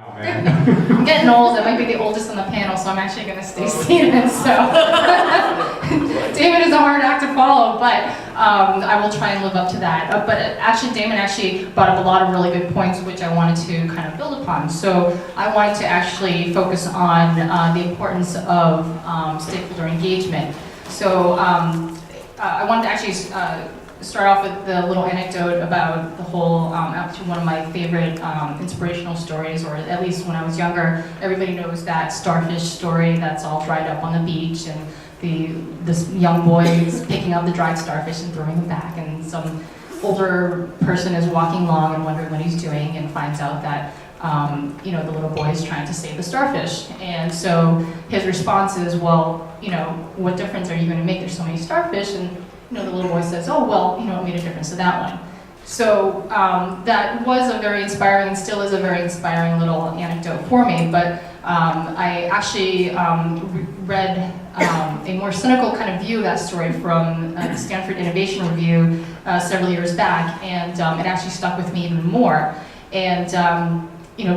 Oh, man. I'm getting old. I might be the oldest on the panel, so I'm actually going to stay seated. So Damon is a hard act to follow, but I will try and live up to that. But actually, Damon actually brought up a lot of really good points, which I wanted to kind of build upon. So I wanted to actually focus on the importance of stakeholder engagement. So I wanted to actually start off with the little anecdote about the whole, actually one of my favorite inspirational stories, or at least when I was younger, everybody knows that starfish story that's all dried up on the beach, and this young boy is picking up the dried starfish and throwing them back, and some older person is walking along and wondering what he's doing, and finds out that the little boy is trying to save the starfish. And so his response is, well, what difference are you going to make? There's so many starfish. And the little boy says, oh, well, it made a difference to that one. So that was a very inspiring, and still is a very inspiring little anecdote for me. But I actually read a more cynical kind of view of that story from the Stanford Innovation Review several years back, and it actually stuck with me even more. And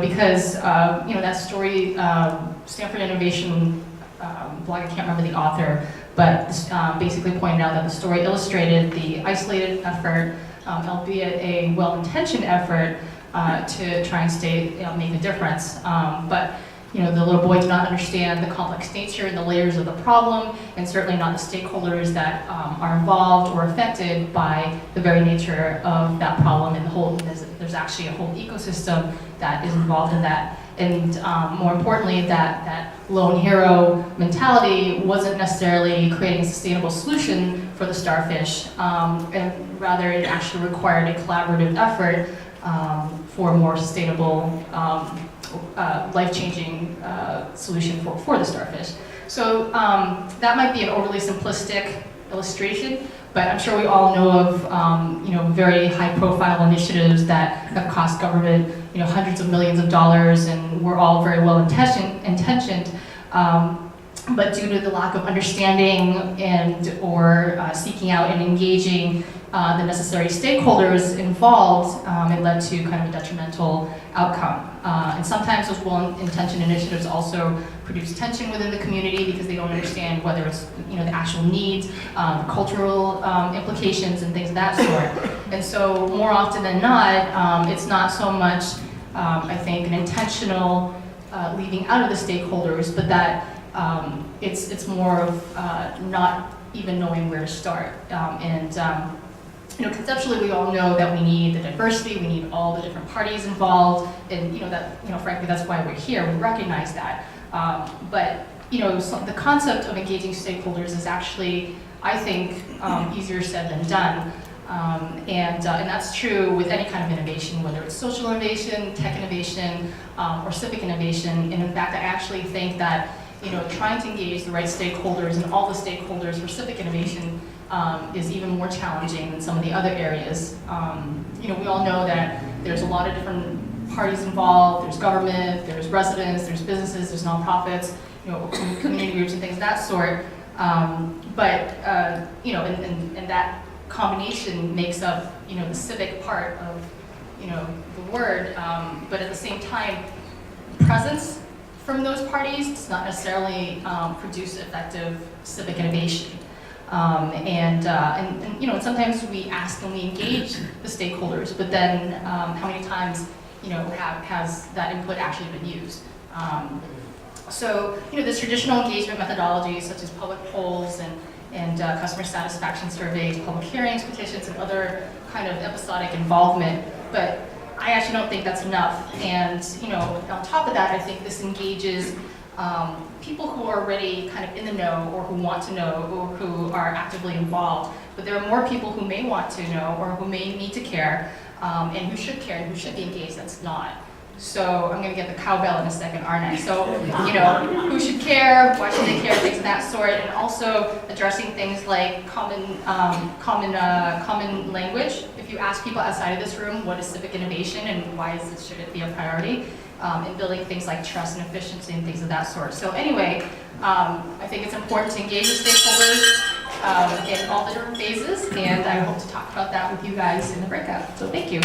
because that story, Stanford Innovation blog, I can't remember the author, but basically pointed out that the story illustrated the isolated effort, albeit a well-intentioned effort, to try and make a difference. But the little boy did not understand the complex nature and the layers of the problem, and certainly not the stakeholders that are involved or affected by the very nature of that problem and the whole. There's actually a whole ecosystem that is involved in that. And more importantly, that lone hero mentality wasn't necessarily creating a sustainable solution for the starfish, and rather it actually required a collaborative effort for a more sustainable, life-changing solution for the starfish. So that might be an overly simplistic illustration, but I'm sure we all know of very high-profile initiatives that have cost government hundreds of millions of dollars, and we're all very well intentioned. But due to the lack of understanding or seeking out and engaging the necessary stakeholders involved, it led to kind of a detrimental outcome. And sometimes those well-intentioned initiatives also produce tension within the community because they don't understand whether it's the actual needs, cultural implications, and things of that sort. And so more often than not, it's not so much, I think, an intentional leaving out of the stakeholders, but that it's more of not even knowing where to start. Conceptually, we all know that we need the diversity, we need all the different parties involved, and frankly, that's why we're here. We recognize that. But the concept of engaging stakeholders is actually, I think, easier said than done. And that's true with any kind of innovation, whether it's social innovation, tech innovation, or civic innovation. And in fact, I actually think that trying to engage the right stakeholders and all the stakeholders for civic innovation is even more challenging than some of the other areas. We all know that there's a lot of different parties involved. There's government, there's residents, there's businesses, there's nonprofits, community groups and things of that sort. But that combination makes up the civic part of the word. But at the same time, presence from those parties does not necessarily produce effective civic innovation. And sometimes we ask and we engage the stakeholders, but then how many times has that input actually been used? So the traditional engagement methodologies such as public polls and customer satisfaction surveys, public hearings, petitions, and other kind of episodic involvement, but I actually don't think that's enough. And on top of that, I think this engages people who are already kind of in the know, or who want to know, or who are actively involved. But there are more people who may want to know, or who may need to care, and who should care, and who should be engaged, that's not. So I'm going to get the cowbell in a second, aren't I? So, who should care, why should they care, things of that sort, and also addressing things like common language. If you ask people outside of this room, what is civic innovation and why should it be a priority? And building things like trust and efficiency and things of that sort. So anyway, I think it's important to engage with stakeholders in all the different phases, and I hope to talk about that with you guys in the breakout. So thank you.